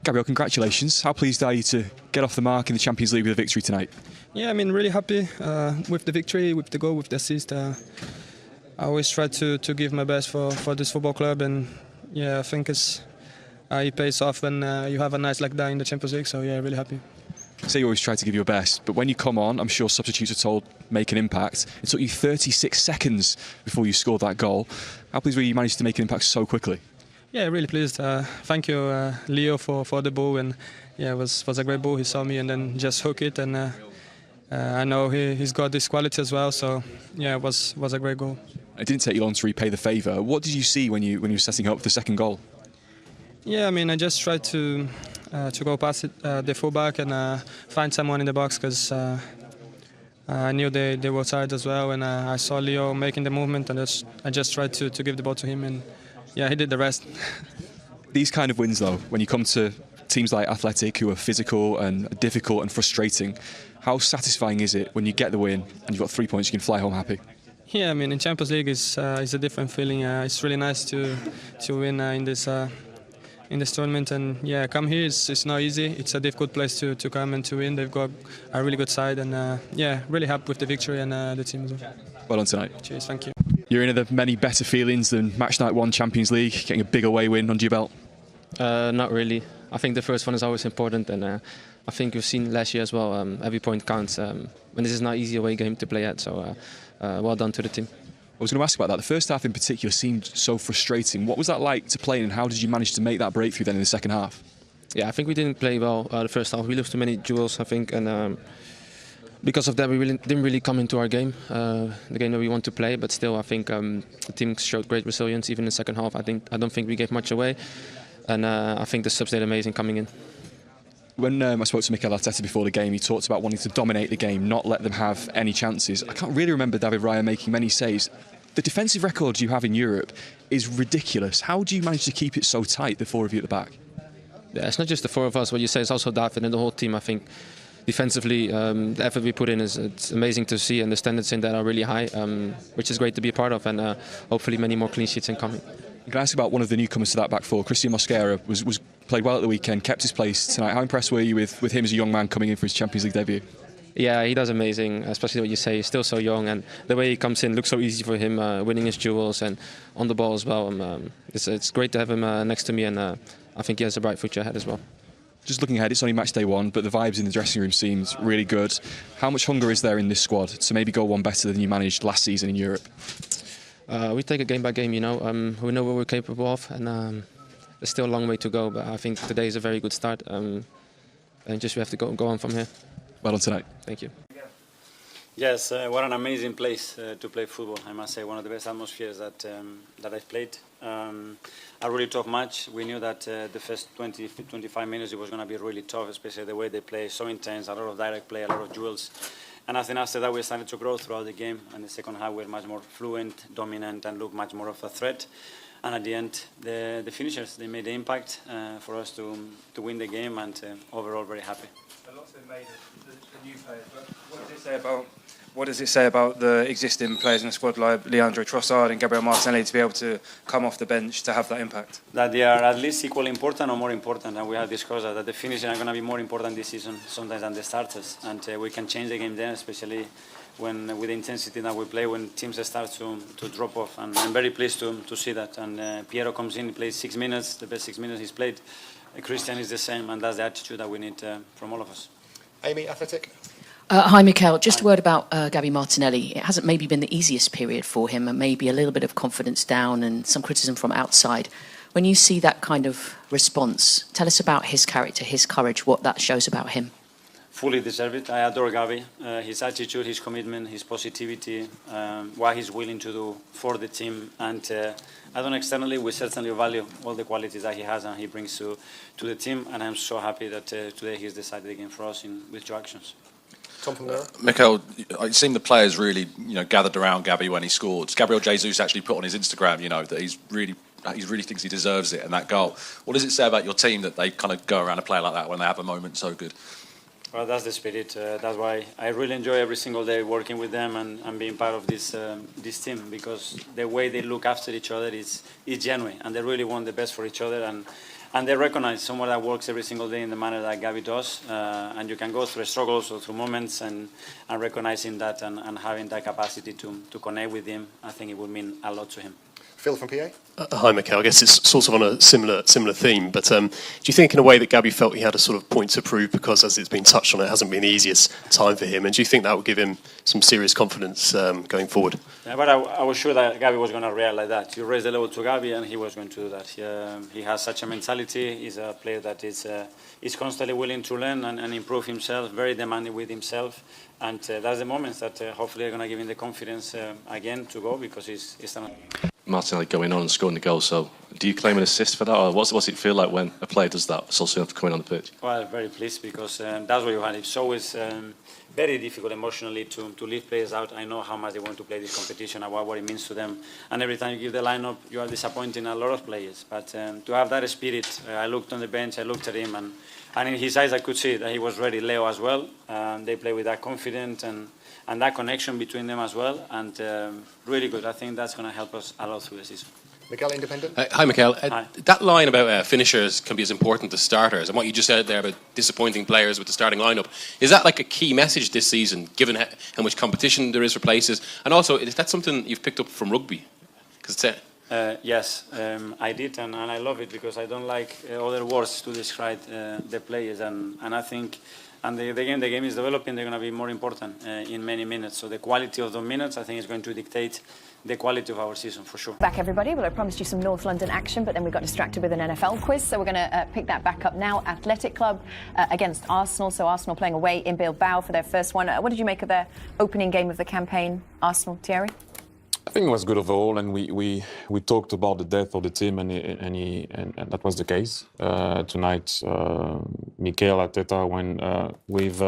Gabriel, congratulations. How pleased are you to get off the mark in the Champions League with a victory tonight? Yeah, I mean, really happy with the victory, with the goal, with the assist. I always try to give my best for this football club, and yeah, I think it pays off when you have a night like that in the Champions League. So yeah, really happy. You say you always try to give your best, but when you come on, I'm sure substitutes are told make an impact. It took you 36 seconds before you scored that goal. How pleased were you managed to make an impact so quickly? Yeah, really pleased. Thank you, Leo, for the ball, and yeah, it was a great ball. He saw me and then just hook it, and I know he's got this quality as well. So yeah, it was a great goal. It didn't take you long to repay the favour. What did you see when you were setting up the second goal? Yeah, I mean, I just tried to go past the fullback and find someone in the box because I knew they were tired as well, and I saw Leo making the movement, and I just tried to give the ball to him, and yeah, he did the rest. These kind of wins, though, when you come to teams like Athletic, who are physical and difficult and frustrating, how satisfying is it when you get the win and you've got 3 points, you can fly home happy? Yeah, I mean, in Champions League it's a different feeling. It's really nice to win in this tournament, and yeah, come here. It's not easy. It's a difficult place to come and to win. They've got a really good side, and yeah, really happy with the victory and the team as well. Well done tonight. Cheers, thank you. You're in the many better feelings than match night 1 Champions League, getting a big away win under your belt? Not really. I think the first one is always important, and I think we've seen last year as well. Every point counts, and this is not an easy away game to play at. So well done to the team. I was going to ask about that. The first half in particular seemed so frustrating. What was that like to play in, and how did you manage to make that breakthrough then in the second half? Yeah, I think we didn't play well the first half. We lost too many duels, I think, and because of that we didn't really come into our game, the game that we want to play. But still, I think the team showed great resilience even in the second half. I don't think we gave much away, and I think the subs did amazing coming in. When I spoke to Mikel Arteta before the game, he talked about wanting to dominate the game, not let them have any chances. I can't really remember David Raya making many saves. The defensive record you have in Europe is ridiculous. How do you manage to keep it so tight, the 4 of you at the back? Yeah, it's not just the 4 of us. What you say is also David and the whole team. I think defensively, the effort we put in it's amazing to see, and the standards in that are really high, which is great to be a part of, and hopefully many more clean sheets incoming. I'm going to ask about one of the newcomers to that back 4. Christian Mosquera was played well at the weekend, kept his place tonight. How impressed were you with him as a young man coming in for his Champions League debut? Yeah, he does amazing, especially what you say. He's still so young, and the way he comes in looks so easy for him, winning his duels and on the ball as well. It's great to have him next to me, and I think he has a bright future ahead as well. Just looking ahead, it's only match day 1, but the vibes in the dressing room seemed really good. How much hunger is there in this squad to maybe go one better than you managed last season in Europe? We take it game by game, you know. We know what we're capable of, and there's still a long way to go. But I think today is a very good start, and just we have to go on from here. Well done tonight. Thank you. Yes, what an amazing place to play football. I must say, one of the best atmospheres that I've played. A really tough match. We knew that the first 20-25 minutes it was going to be really tough, especially the way they play, so intense, a lot of direct play, a lot of duels. And I think after that we started to grow throughout the game, and the second half we were much more fluent, dominant, and looked much more of a threat. And at the end, the finishers, they made the impact for us to win the game, and overall very happy. A lot's been made of the new players, but what does it say about the existing players in the squad like Leandro Trossard and Gabriel Martinelli to be able to come off the bench to have that impact? That they are at least equally important or more important, and we have discussed that the finishers are going to be more important this season sometimes than the starters, and we can change the game then, especially when with the intensity that we play, when teams start to drop off, and I'm very pleased to see that. And Piero comes in, he plays 6 minutes, the best 6 minutes he's played. Christian is the same, and that's the attitude that we need from all of us. Amy, Athletic. Hi, Mikel. Just a word about Gabi Martinelli. It hasn't maybe been the easiest period for him, and maybe a little bit of confidence down and some criticism from outside. When you see that kind of response, tell us about his character, his courage, what that shows about him. Fully deserve it. I adore Gabi. His attitude, his commitment, his positivity, what he's willing to do for the team. And I don't externally, we certainly value all the qualities that he has and he brings to the team. And I'm so happy that today he's decided the game for us with 2 actions. Tom from there. Mikel, it seemed the players really, gathered around Gabi when he scored. Gabriel Jesus actually put on his Instagram, that he really thinks he deserves it and that goal. What does it say about your team that they kind of go around a player like that when they have a moment so good? Well, that's the spirit. That's why I really enjoy every single day working with them and being part of this team, because the way they look after each other is genuine, and they really want the best for each other. And and they recognize someone that works every single day in the manner that Gavi does, and you can go through struggles or through moments, and recognizing that and having that capacity to connect with him, I think it would mean a lot to him. Phil from PA. Hi, Mikel. I guess it's sort of on a similar theme, but do you think in a way that Gabi felt he had a sort of point to prove because, as it's been touched on, it hasn't been the easiest time for him, and do you think that would give him some serious confidence going forward? Yeah, but I was sure that Gavi was going to react like that. You raise the level to Gavi, and he was going to do that. He has such a mentality. He's a player that is constantly willing to learn and improve himself, very demanding with himself, and that's the moments that hopefully are going to give him the confidence again to go, because he's done. Martinelli going on and scoring the goal, so do you claim an assist for that, or what's it feel like when a player does that so soon after coming on the pitch? Well, very pleased, because that's what you had. It's always very difficult emotionally to leave players out. I know how much they want to play this competition and what it means to them, and every time you give the lineup you are disappointing a lot of players, but to have that spirit, I looked on the bench, I looked at him, and in his eyes I could see that he was ready. Leo as well, they play with that confidence and that connection between them as well, and really good. I think that's going to help us a lot through the season. Miguel, Independent. Hi, Mikel. Hi. That line about finishers can be as important as starters, and what you just said there about disappointing players with the starting lineup, is that like a key message this season, given how much competition there is for places? And also, is that something you've picked up from rugby? Yes, I did, and I love it, because I don't like other words to describe the players, and I think. And the game is developing. They're going to be more important in many minutes. So the quality of the minutes, I think, is going to dictate the quality of our season, for sure. Back, everybody. Well, I promised you some North London action, but then we got distracted with an NFL quiz. So we're going to pick that back up now. Athletic Club against Arsenal. So Arsenal playing away in Bilbao for their first one. What did you make of their opening game of the campaign, Arsenal? Thierry? I think it was good overall, and we talked about the depth of the team, and that was the case tonight. Mikel Arteta went with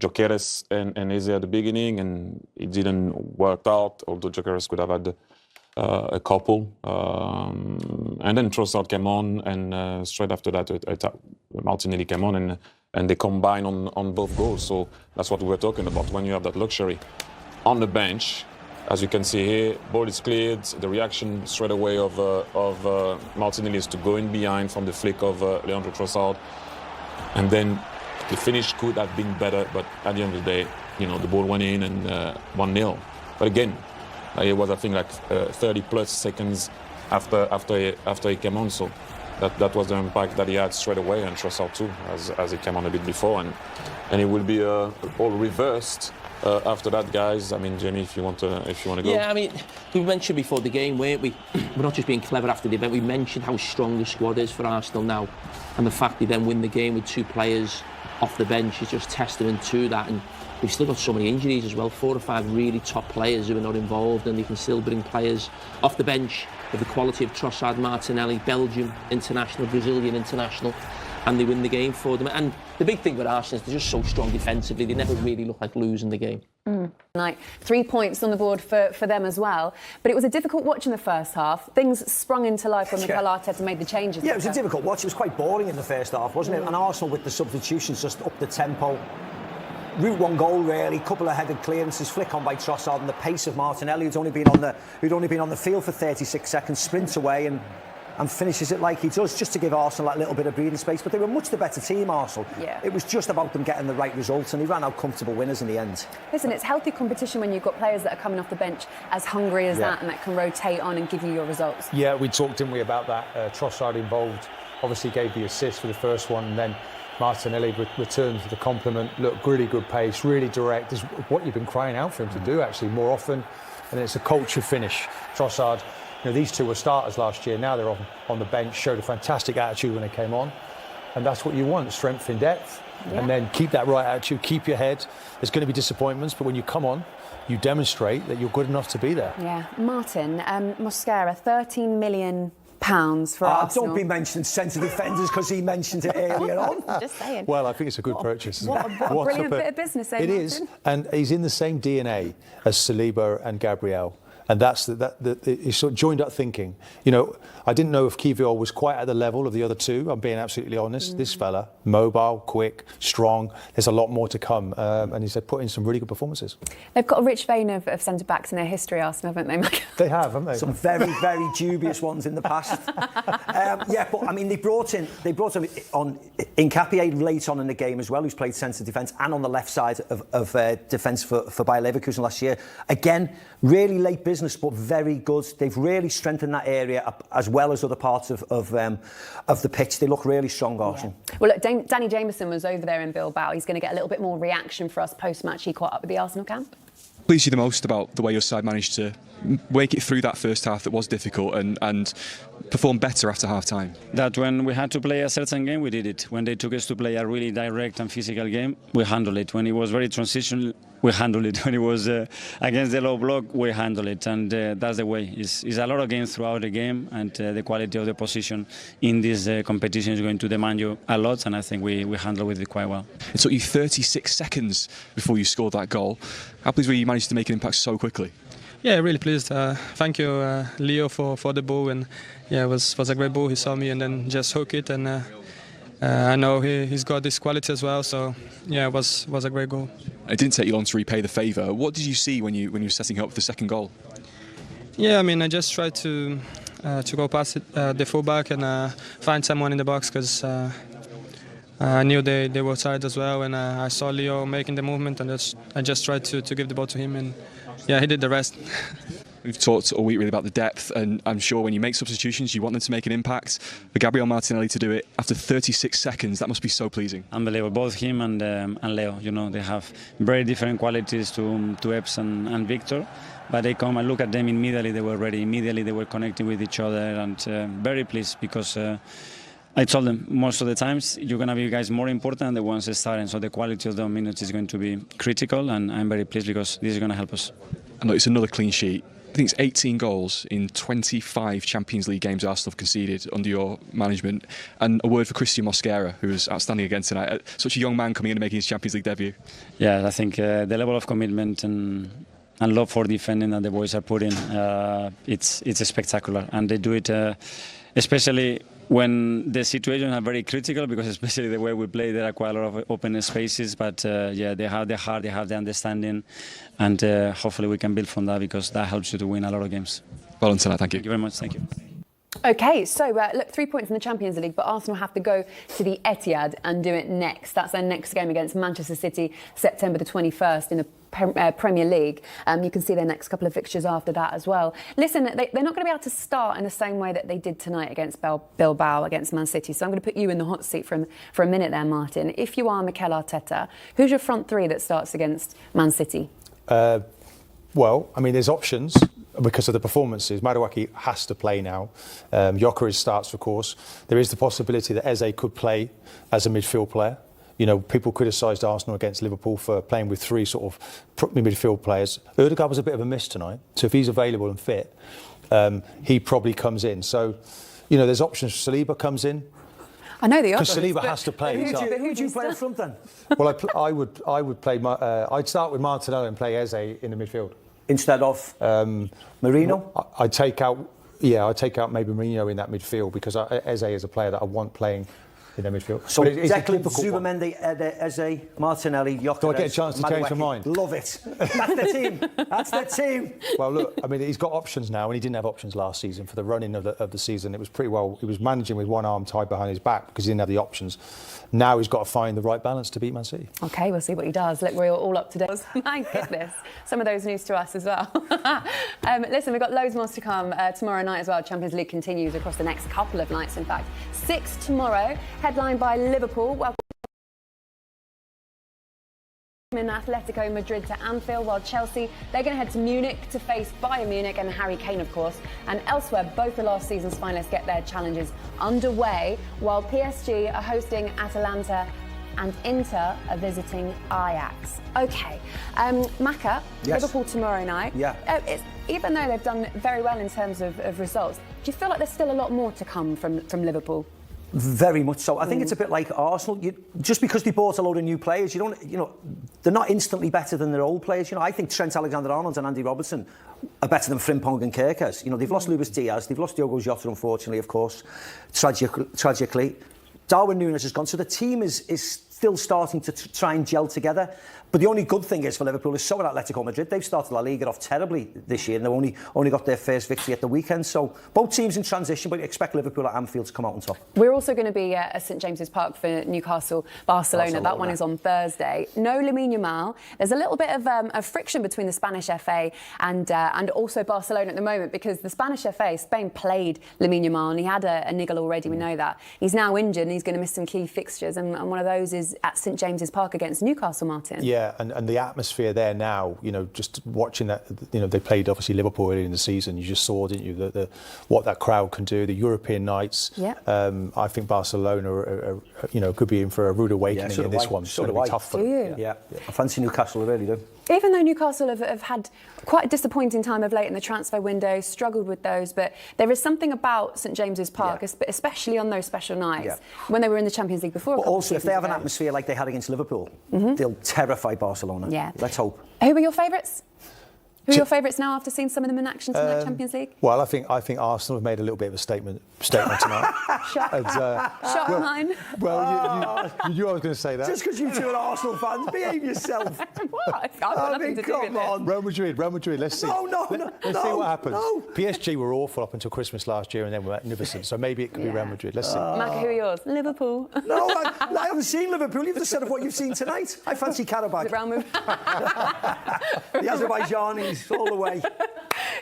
Gyökeres and Eze at the beginning, and it didn't work out. Although Gyökeres could have had a couple, and then Trossard came on, and straight after that, Martinelli came on, and they combined on both goals. So that's what we were talking about. When you have that luxury on the bench. As you can see here, ball is cleared. The reaction straight away of Martinelli is to go in behind from the flick of Leandro Trossard, and then the finish could have been better. But at the end of the day, the ball went in, and 1-0. But again, it was, I think, like 30 plus seconds after he came on. So that was the impact that he had straight away, and Trossard too, as he came on a bit before, and it will be all reversed. After that, guys, I mean, Jamie, if you want to go. Yeah, I mean, we mentioned before the game, weren't we? We're not just being clever after the event. We mentioned how strong the squad is for Arsenal now, and the fact they then win the game with two players off the bench is just testament to that. And we've still got so many injuries as well. 4 or 5 really top players who are not involved, and they can still bring players off the bench of the quality of Trossard, Martinelli, Belgium international, Brazilian international. And they win the game for them. And the big thing with Arsenal is they're just so strong defensively. They never really look like losing the game. Like 3 points on the board for them as well. But it was a difficult watch in the first half. Things sprung into life when Mikel Arteta made the changes. Yeah, it was a difficult watch. It was quite boring in the first half, wasn't it? And Arsenal, with the substitutions, just up the tempo. Route one goal, really. Couple of headed clearances, flick on by Trossard, and the pace of Martinelli, who'd only been on the field for 36 seconds, sprints away and finishes it like he does, just to give Arsenal that little bit of breathing space. But they were much the better team, Arsenal. Yeah. It was just about them getting the right results, and they ran out comfortable winners in the end. Listen, it's healthy competition when you've got players that are coming off the bench as hungry as that, and that can rotate on and give you your results. Yeah, we talked, didn't we, about that. Trossard involved, obviously gave the assist for the first one, and then Martinelli returned to the compliment. Look, really good pace, really direct. Is what you've been crying out for him to do, actually, more often. And it's a culture finish. Trossard, these two were starters last year. Now they're on the bench, showed a fantastic attitude when they came on. And that's what you want, strength in depth. Yeah. And then keep that right attitude, keep your head. There's going to be disappointments, but when you come on, you demonstrate that you're good enough to be there. Yeah. Martin, Mosquera, £13 million for Arsenal. Don't be mentioning centre defenders because he mentioned it earlier on. I'm just saying. Well, I think it's a good purchase. What a brilliant bit of business, It is, and he's in the same DNA as Saliba and Gabriel. And that's it's sort of joined up thinking. You know, I didn't know if Kiwior was quite at the level of the other two. I'm being absolutely honest. This fella, mobile, quick, strong. There's a lot more to come, and he's put in some really good performances. They've got a rich vein of centre backs in their history, Arsenal, haven't they, Mike? They have, haven't they? Some very, very dubious ones in the past. Yeah, but I mean, they brought on Nkapie late on in the game as well, who's played centre defence and on the left side of defence for Bayer Leverkusen last year. Again, really late business, but very good. They've really strengthened that area as well as other parts of the pitch. They look really strong, Arsenal. Yeah. Well, look, Danny Jameson was over there in Bilbao. He's going to get a little bit more reaction for us post-match. He caught up with the Arsenal camp. Pleased you the most about the way your side managed to make it through that first half that was difficult and perform better after half-time? That when we had to play a certain game, we did it. When they took us to play a really direct and physical game, we handled it. When it was very transitional, we handled it. When it was against the low block, we handled it. And that's the way. It's a lot of games throughout the game, and the quality of the position in this competition is going to demand you a lot, and I think we handled with it quite well. It took you 36 seconds before you scored that goal. How pleased were you managed to make an impact so quickly? Yeah, really pleased. Thank you, Leo, for the ball, and yeah, it was a great ball. He saw me and then just hook it, and I know he's got this quality as well. So yeah, it was a great goal. It didn't take you long to repay the favour. What did you see when you were setting up the second goal? Yeah, I mean, I just tried to go past the fullback and find someone in the box because I knew they were tired as well, and I saw Leo making the movement, and I just tried to give the ball to him, and yeah, he did the rest. We've talked all week really about the depth, and I'm sure when you make substitutions, you want them to make an impact. For Gabriel Martinelli to do it after 36 seconds, that must be so pleasing. Unbelievable. Both him and Leo, you know, they have very different qualities to Eps and Victor, but they come and look at them immediately. They were ready. Immediately they were connecting with each other, and very pleased because I told them most of the times you're going to be guys more important than the ones starting, so the quality of the minutes is going to be critical, and I'm very pleased because this is going to help us. And look, it's another clean sheet. I think it's 18 goals in 25 Champions League games Arsenal have conceded under your management. And a word for Christian Mosquera, who was outstanding again tonight. Such a young man coming in and making his Champions League debut. Yeah, I think the level of commitment and love for defending that the boys are putting, it's spectacular. And they do it especially when the situations are very critical, because especially the way we play, there are quite a lot of open spaces. But yeah, they have the heart, they have the understanding, and hopefully we can build from that, because that helps you to win a lot of games. Well done tonight, thank you. Thank you very much, thank you. OK, so look, 3 points in the Champions League, but Arsenal have to go to the Etihad and do it next. That's their next game against Manchester City, September the 21st in the Premier League. You can see their next couple of fixtures after that as well. Listen, they're not going to be able to start in the same way that they did tonight against Bilbao, against Man City. So I'm going to put you in the hot seat for a minute there, Martin. If you are Mikel Arteta, who's your front three that starts against Man City? Well, I mean, there's options because of the performances. Madueke has to play now. Gyökeres starts, of course. There is the possibility that Eze could play as a midfield player. You know, people criticised Arsenal against Liverpool for playing with three sort of midfield players. Ødegaard was a bit of a miss tonight, so if he's available and fit, he probably comes in. So, you know, there's options. Saliba comes in. I know the because Saliba has to play. Who do you play up front then? Well, I would play. I'd start with Martinelli and play Eze in the midfield instead of Marino. I'd take out maybe Mourinho in that midfield, because Eze is a player that I want playing in their midfield. So Declan, Zubimendi, Eze, Martinelli, Gyökeres. Do I get a chance to change my mind? Love it. That's the team. That's the team. Well, look, I mean, he's got options now, and he didn't have options last season for the running of the season. It was pretty well. He was managing with one arm tied behind his back because he didn't have the options. Now he's got to find the right balance to beat Man City. OK, we'll see what he does. Look, we're all up to date. My goodness, some of those news to us as well. Listen, we've got loads more to come tomorrow night as well. Champions League continues across the next couple of nights, in fact. 6 tomorrow, headlined by Liverpool. Welcome in Atletico Madrid to Anfield, while Chelsea, they're going to head to Munich to face Bayern Munich and Harry Kane, of course. And elsewhere, both the last season's finalists get their challenges underway, while PSG are hosting Atalanta and Inter are visiting Ajax. OK, Maka, yes. Liverpool tomorrow night. Yeah. Even though they've done very well in terms of results, do you feel like there's still a lot more to come from Liverpool? Very much so. I think it's a bit like Arsenal. Just because they bought a load of new players, they're not instantly better than their old players. I think Trent Alexander-Arnold and Andy Robertson are better than Frimpong and Kerkers. They've lost Luis Diaz, they've lost Diogo Jota, unfortunately, of course, tragically. Darwin Núñez has gone, so the team is still starting to try and gel together. But the only good thing is for Liverpool is so are Atletico Madrid. They've started La Liga off terribly this year and they've only got their first victory at the weekend. So both teams in transition, but you expect Liverpool at Anfield to come out on top. We're also going to be at St James's Park for Newcastle, Barcelona. That one is on Thursday. No Lamine Yamal. There's a little bit of friction between the Spanish FA and also Barcelona at the moment because the Spanish FA, Spain played Lamine Yamal and he had a niggle already, we know that. He's now injured and he's going to miss some key fixtures and one of those is at St James's Park against Newcastle, Martin. Yeah, and the atmosphere there now, just watching that, they played obviously Liverpool earlier in the season. You just saw, didn't you, what that crowd can do, the European nights. Yeah. I think Barcelona, could be in for a rude awakening in this one. So it'll be tough for them. Yeah. I fancy Newcastle, I really do. Even though Newcastle have had quite a disappointing time of late in the transfer window, struggled with those, but there is something about St James's Park, especially on those special nights, when they were in the Champions League before. But also, if they have an atmosphere like they had against Liverpool, they'll terrify Barcelona. Yeah. Let's hope. Who are your favourites? Who are your favourites now after seeing some of them in action tonight, Champions League? Well, I think Arsenal have made a little bit of a statement tonight. Shot mine. Well, you knew I was going to say that. Just because you two are Arsenal fans, behave yourself. What? I've got nothing to do with it. Real Madrid, let's see. Let's see what happens. No. PSG were awful up until Christmas last year and then were magnificent, so maybe it could be Real Madrid. Let's see. Macca, who are yours? Liverpool. No, I haven't seen Liverpool. You've just said of what you've seen tonight. I fancy Karabakh. The Real Madrid. The Azerbaijanis. All the way.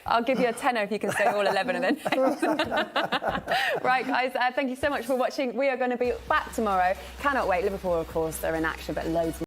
I'll give you a tenner if you can say all 11 of them. Right, guys, thank you so much for watching. We are going to be back tomorrow. Cannot wait. Liverpool, of course, are in action, but loads more.